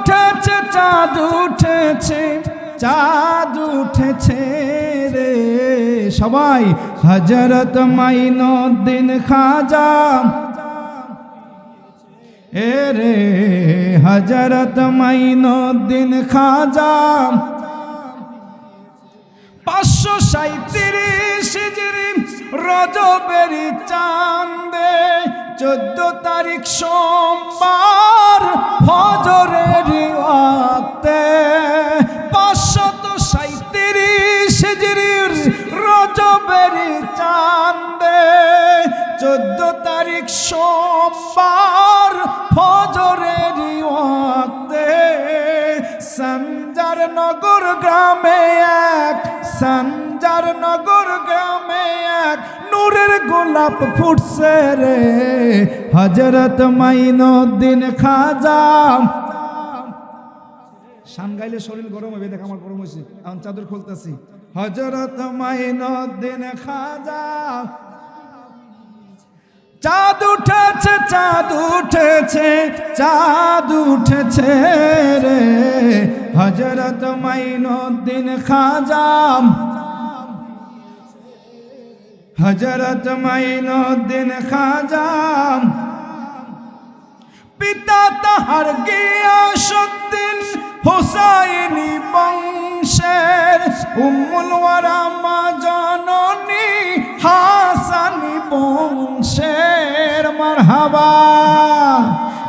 উঠেছে চাঁদ উঠেছে চাঁদ উঠেছে রে সবাই হযরত মাইনুদ্দিন খাজা এ রে হযরত মাইনুদ্দিন খাজা 537 হিজরি রজবের চাঁদে 14 তারিখ সোমবার ফজরের ওয়াক্তে 537 হিজরির রজবের চাঁদে 14 তারিখ সোমবার ফজরের ওয়াক্তে সঞ্জার নগর গ্রামে সঞ্জারনগর গ্রামে এক নূরের গোলাপ ফুটছে রে হযরত মাইনুদ্দিন খাজা শান গাইলে শরীর গরম হবে দেখ আমার গরম হইছে এখন চাদর খুলতেছি হযরত মাইনুদ্দিন খাজা চাঁদ উঠেছে চাঁদ উঠেছে চাঁদ উঠেছে রে হযরত মাইনুদ্দিন খাজা হযরত মাইনুদ্দিন খাজা পিতা তাহার গিয়াসউদ্দিন হুসাইনি বংশের উম্মুল ওয়ারা মা জননী হাসানি বংশের মারহাবা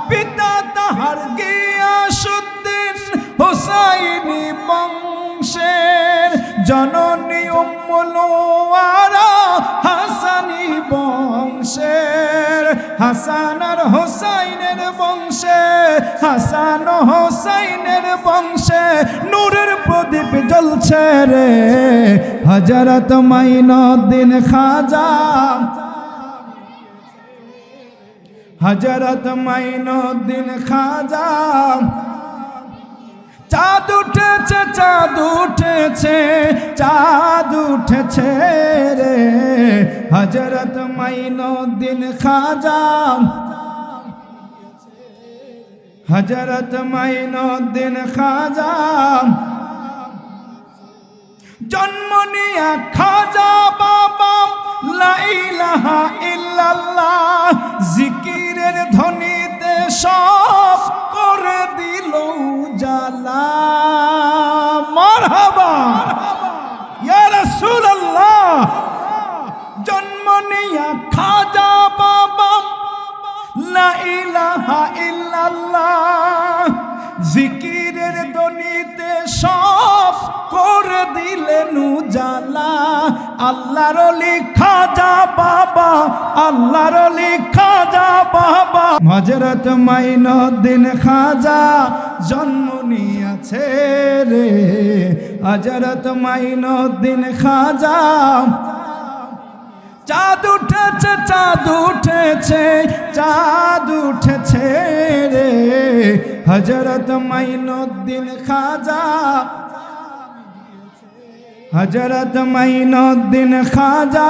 পিতা তাহার গিয়াসউদ্দিন হুসাইনি বংশের জননী উম্মুল ওয়ারা হাসানি বংশের হাসান আর হুসাইনের বংশে হাসান ও হুসাইনের বংশে নূরের প্রদীপ জ্বলছে রে হযরত মাইনুদ্দিন খাজা হযরত মাইনুদ্দিন খাজা চাঁদ উঠেছে চাঁদ উঠেছে চাঁদ উঠেছে রে হযরত মাইনুদ্দিন খাজা হযরত মাইনুদ্দিন খাজা জন্ম নিয়া খাজা বাবা লা ইলাহা ইল্লাল্লাহ জিকিরের ধ্বনিতে সব করে দিল জালা মারহাবা ইয়া রাসূলুল্লাহ জন্ম নিয়া খাজা বাবা লা ইলাহা ইল্লাল্লাহ জিকিরের ধ্বনিতে সব করে দিলেন উজালা আল্লাহর ওলি খাজা বাবা আল্লাহর ওলি খাজা বাবা হযরত মাইনুদ্দিন খাজা জন্ম নিয়েছে রে হযরত মাইনুদ্দিন খাজা চাঁদ উঠেছে চাঁদ উঠেছে চাঁদ উঠেছে রে হযরত মাইনুদ্দিন খাজা হযরত মাইনুদ্দিন খাজা